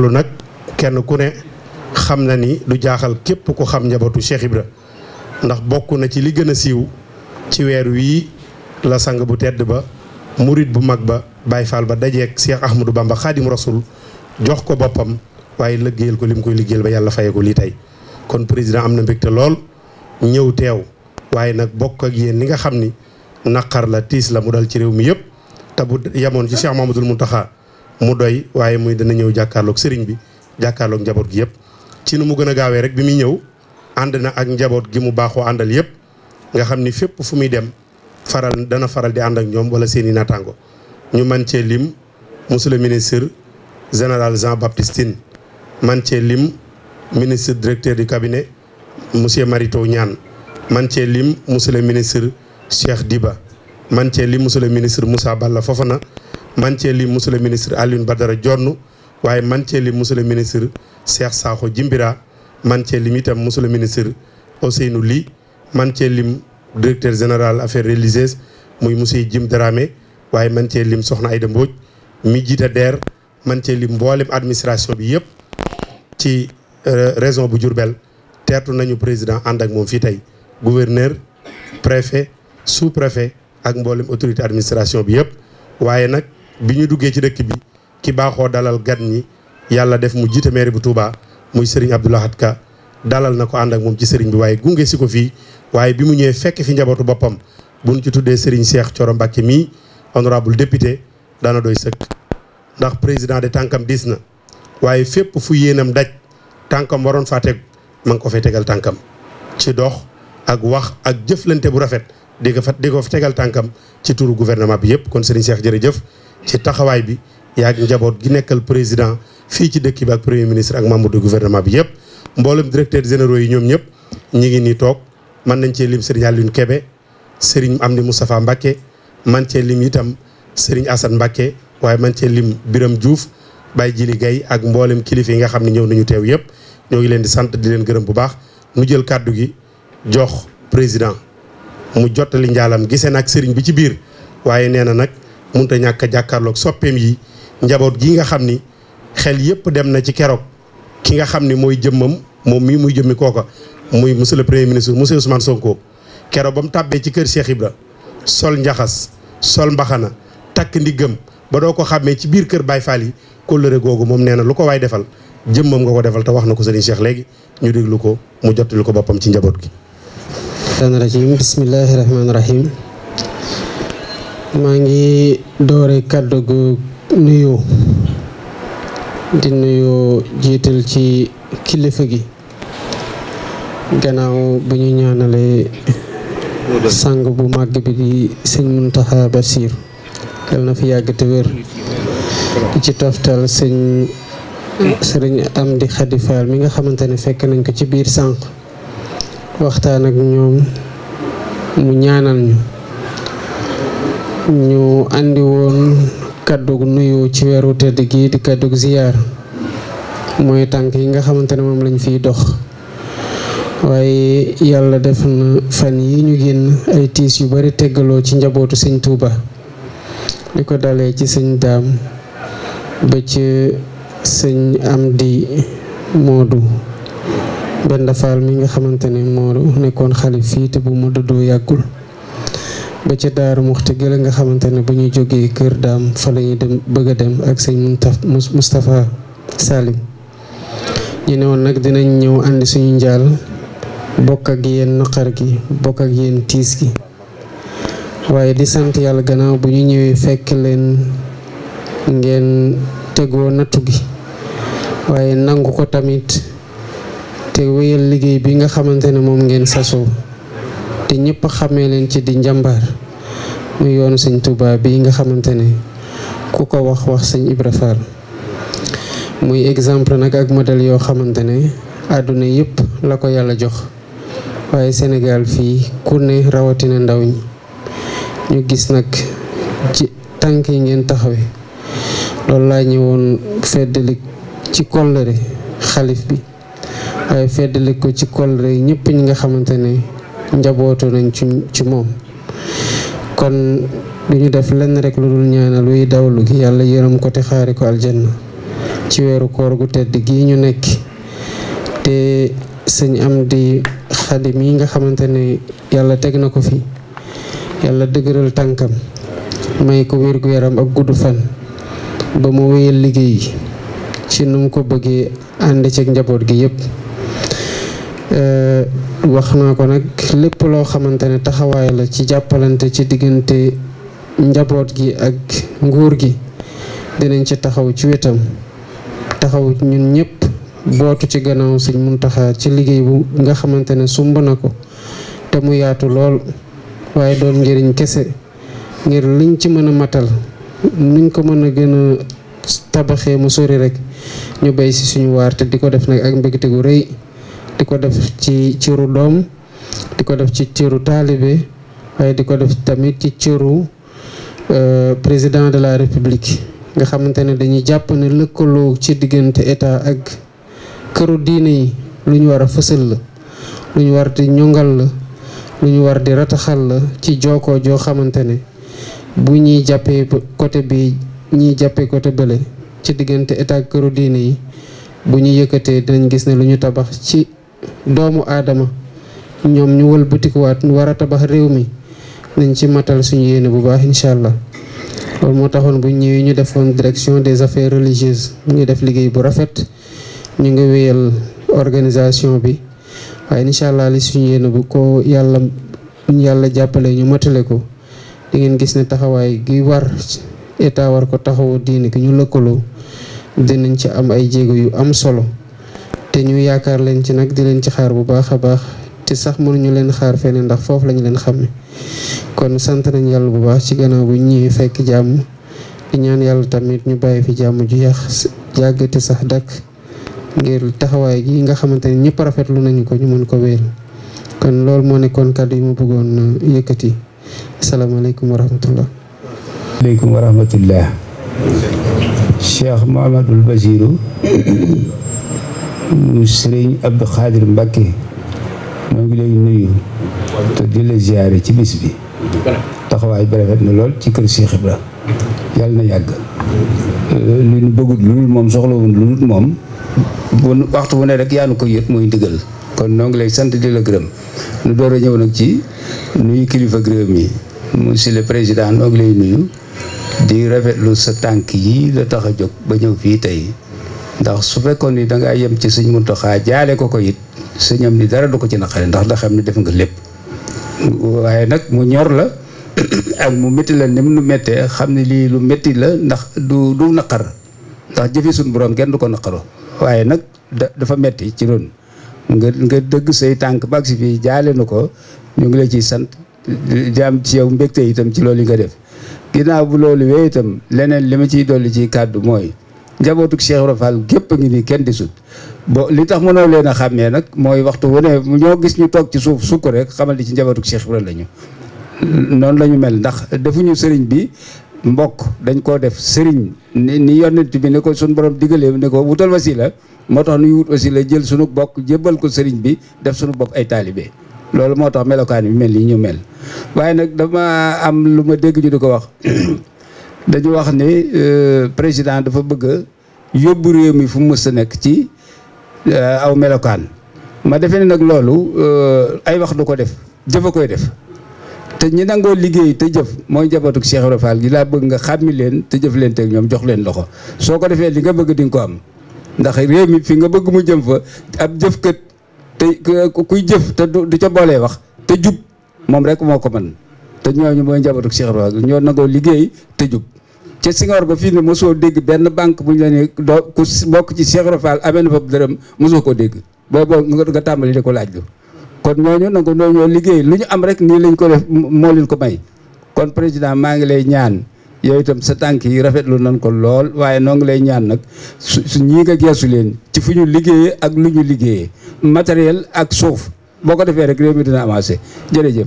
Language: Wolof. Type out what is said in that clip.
loolu nag kenn ku ne xam na ni du jaaxal képp ku xam njabootu Cheikh Ibra ndax bokk na ci li gën a siiw ci weer wii la sang bu tedd ba murit bu mag ba Baye Fall ba dajeeg Cheikh Ahmadou Bamba Khadim Rasoul jox ko boppam waaye liggéeyal ko lim koy liggéeyal ba yàlla faye ko lii tey kon président am na mbégte lool ñëw teew waaye nag bokk ak yéen li nga xam ni naqar la tiis la mu dal ci réew mi yëpp te bu yemoon ci Cheikh Mamadou Mountakha mu doy waaye muy dana ñëw jàkkaarloog sëriñ bi jàkkaarloog njaboot gi yëpp ci nu mu gën a gaawee rek bi muy ñëw ànd na ak njaboot gi mu baaxoo àndal yëpp nga xam ni fépp fu muy dem dana faral di ànd ak ñoom wala seen i naataango ñu man cee lim monsieur le ministre général Jean Baptiste Tine man cee lim ministre directeur du cabinet monsieur Marito Niane man cee lim monsieur le ministre Cheikh Diba man cee lim monsieur le ministre Moussa Balla Fofana man cee lim monsieur le ministre Alioune Badara Dione waaye man cee lim monsieur le ministre Cheikh Sakho Jimbira man cee lim itam monsieur le ministre Ousseynou Ly man cee lim directeur général affaires religieuses muy monsieur Jim Dramé waaye man cee lim soxna Aïda Mbodj mi jiite DER man cee lim mboolem administration bi yëpp ci région bu Diourbel teertu nañu président ànd ak moom fii tey gouverneur préfet sous préfet ak mboolem autorité administration bi yëpp waaye nag bi ñu duggee ci dëkk bi ki baaxoo dalal gan ñi yàlla def mu jiite mairie bu Touba muy Serigne Abdou Lahad Ka dalal na ko ànd ak moom ci Serigne bi waaye gunge si ko fii waaye bi mu ñëwee fekk fi njabootu boppam bu ñu ci tuddee Serigne Cheikh Thioro Mbacké mii honorable député daana doy sëkk ndax président de tànkam diis na waaye fépp fu yéenam daj tànkam waroon faa teg ma ngi ko fay tegal tànkam ci dox ak wax ak jëflante bu rafet di ko fa tegal tànkam ci turu gouvernement bi yëpp kon Serigne Cheikh jërëjëf ci taxawaay bi yaag njaboot gi nekkal président fii ci dëkk bi ak premier ministre ak membre de gouvernement bi yëpp mboolem directeur généraux yi ñoom ñëpp ñi ngi nii toog mën nañ cee lim Serigne Alioune Kébé Serigne Amdi Moustapha Mbacké man cee lim itam Serigne Assane Mbacké waaye man cee lim Biram Diouf Baye Jili Gaye ak mboolem kilifa yi nga xam ne ñëw nañu teew yëpp ñoo ngi leen di sant di leen gërëm bu baax nu jël kàddu gi jox président mu jottali njaalam gisee nag Serigne bi ci biir waaye nee na nag mënut a ñàkk a jàkkaarloog soppeem yi njaboot gi nga xam ni xel yëpp dem na ci keroog ki nga xam ni mooy jëmmam moom mii muy jëmmi kooka muy monsieur le premier ministre monsieur Ousmane Sonko keroog ba mu tàbbee ci kër Cheikh Ibra sol njaxas sol mbaxana takk ndiggam ba doo ko xàmmee ci biir kër Baye Fall yi kóllëre googu moom nee na lu ko waay defal jëmmam nga ko defal te wax na ko Serigne Cheikh léegi ñu déglu ko mu jottali ko boppam ci njaboot gi. rajim bismillahi rahmaani rahim maa ngi doore kàddu gu nuyoo di nuyoo jiital ci kilifa gi gannaaw bu ñu ñaanalee sang bu màgg bi di sëñ Muntaxa Basiir yal na fi yàgg te wér di ci toftal sëriñ Amdi Xadi Fall mi nga xamante ne fekk nañ ko ci biir sànq waxtaan ak ñoom mu ñaanal ñu andi woon kàddug nuyu ci weeru tëdd gi di kàddug ziyaar mooy tànk yi nga xamante ne moom lañ fiy dox waaye yàlla def na fan yi ñu génn ay tiis yu bari teggaloo ci njabootu sëñ Touba li ko dalee ci sëñ Daam ba ci sëñ Amdi Moodu Benda Fall mi nga xamante ne moo nekkoon xalif fii te bu mu dëddoo yàggul ba ca Daaru Muxti gëla nga xamante ne bu ñu jógee kër Daam fa la ñuy dem bëgg a dem ak sëñ Moustapha Salim ñu ne woon nag dinañ ñëw àndi suñu njaal bokk ak yéen naqar gi bokk ak yéen tiis gi waaye di sant yàlla gannaaw bu ñu ñëwee fekk leen ngeen tegoo nattu gi waaye nangu ko tamit te wéyal liggéey bi nga xamante ne moom ngeen sasoo te ñëpp xamee leen ci di njàmbaar muy yoonu sëñ Touba bi nga xamante ne ku ko wax sëñ Ibra Fall muy exemple nag ak modèle yoo xamante ne àdduna yëpp la ko yàlla jox waaye Sénégal fii ku ne rawatina ndaw ñi ñu gis nag ci tànk yi ngeen taxawe loolu laa ñëwoon feddali ci kollëre xalif bi waaye feddali ko ci kollëre ñëpp ñi nga xamante ne njabootu nañ ci moom kon du ñu def lenn rek lu dul ñaanal luy dawlu gi yàlla yërëm ko te xaari ko aljanna ci weeru koor gu tedd gii ñu nekk te sëñ Amdi Xadi mi nga xamante ne yàlla teg na ko fi yàlla dëgëral tànkam may ko wér gu yaram ak gudd fan ba mu wéyal liggéey ci nu mu ko bëggee ànd ceeg njaboot gi yépp wax naa ko nag lépp loo xamante ne taxawaay la ci jàppalante ci diggante njaboot gi ak nguur gi dinañ ci taxaw ci wetam taxaw ñun ñëpp bootu ci gannaaw Sëñ Muntaxa ci liggéey bu nga xamante ne sumb na ko te mu yaatu lool waaye doon njëriñ kese ngir liñ ci mën a matal nuñ ko mën a gën a tabaxee mu sori rek ñu bay si suñu waar te di ko def nag ak mbégte gu rëy di ko def ci cëru doom di ko def ci cëru taalibe waaye di ko def tamit ci cëru président de la république nga xamante ne dañuy jàpp ne lëkkaloo ci diggante état ak këru diine yi lu ñu war a fësal la lu ñu war di ñongal la lu ñu war di rataxal la ci jookoo joo xamante ne bu ñuy jàppee côté bi ñiy jàppee côté bële ci diggante état ak këru diine yi bu ñu yëkkatee dinañ gis ne lu ñu tabax ci doomu aadama ñoom ñu wëlbatikuwaat ñu war a tabax réew mi nañ ci matal suñu yéene bu baax incha allah loolu moo taxoon bu ñëwee ñu defoon direction des affaires religieuses ñu ngi def liggéey bu rafet ñu ngi wéyal organisation bi waaye incha allah li suñu yéene bu ko yàlla jàppale ñu matale ko di ngeen gis ne taxawaay gi war état war ko taxawoo diine gi ñu lëkkaloo dinañ ci am ay jéego yu am solo te ñu yaakaar leen ci nag di leen ci xaar bu baax a baax te sax mënuñu leen xaar feneen ndax foofu lañu leen xàmme kon sant nañ yàlla bu baax ci gannaaw bu ñëwee fekk jàmm di ñaan yàlla tamit ñu bàyyi fi jàmm ju yàgg te sax dakk ngir taxawaay gi nga xamante ne ñëpp rafetlu nañu ko ñu mën ko wéer kon loolu moo nekkoon kàddu yi ma bëggoon yëkkati asalaamaaleykum wa rahmatullah. aleykum wa rahmatullah. Cheikh Mouhamadoul Bachirou mu Sëriñ Abdou Khadir Mbacké moo ngi lay nuyu te di la ziyaare ci bis bi taxawaay bi rafet na lool ci kër Cheikh Ibra yàlla na yàgg li ñu bëggut lu dul moom soxlawul lu dul moom bu waxtu wu ne rek yaa nu ko yët mooy ndigal kon noo ngi lay sant di la gërëm nu door a ñëw nag ci nuyu kilifa réew mi monsieur le président noo ngi lay nuyu di rafetlu sa tànk yi la tax a jóg ba ñëw fii tey ndax su fekkoon ni dangaa yem ci sëñ Muntaxa jaale ko it sëñam ni dara du ko ci naqare ndax da xam ne def nga lépp waaye nag mu ñor la ak mu métti la ni mu nu méttee xam ne lii lu métti la ndax du naqar ndax jëfi suñu borom kenn du ko naqaro waaye nag dafa métti ci ron nga dëgg say tànk bag si fii jaale na ko ñu ngi la ciy sant di am ci yow mbégte itam ci loolu yi nga def ginnaaw bu loolu wee itam leneen li ma ciy dolli ci kàddu mooy njabootuk Cheikh Ibra Fall gépp a ngi nii kenn di sut bo li tax mënoo leen a xàmmee nag mooy waxtu wu ne ñoo gis ñu toog ci suuf sukk rek xamal di ci njabootuk Cheikh Ibra lañu noonu la ñu mel ndax defuñu sëriñ bi mbokk dañ koo def sëriñ ni yonent bi ne ko suñu borom digalee ne ko wutal wasila moo tax nuy wut wasila jël suñu bokk jébbal ko sëriñ bi def suñu bopp ay taalibe loolu moo tax melokaan bi mel ni ñu mel waaye nag dama am lu ma dégg ñu di ko wax dañu wax ni président dafa bëgg a yóbbu réew mi fu mu mës a nekk ci aw melokaan ma defee ne nag loolu ay wax du ko def jëf a koy def te ñi nangoo liggéey te jëf mooy njabootuk Cheikh Ibra Fall gi laa bëgg nga xàmmi leen te jëf leen teg ñoom jox leen loxo soo ko defee li nga bëgg di nga ko am ndax réew mi fi nga bëgg mu jëm fa ab jëfkat te kuy jëf te du ca boolee wax te jub moom rek moo ko mën te ñooñu mooy njabootuk Cheikh Ibra Fall ñoo nangoo liggéey te jub ca Senghor ba fii ne mosoo dégg benn banque bu ñu la ne doo ku bokk ci Cheikh Ibra Fall amee na fa dërëm mosoo ko dégg boobu nga tàmbali di ko laaj lu kon ñooñu nangu ñoo liggéey lu ñu am rek nii lañ ko def moo leen ko may kon président maa ngi lay ñaan yow itam sa tànk yi rafetlu nañ ko lool waaye noo ngi lay ñaan nag su ñii nga geesu leen ci fu ñu liggéeyee ak lu ñu liggéeyee matériel ak suuf boo ko defee rek réew mi dina avancé jërëjëf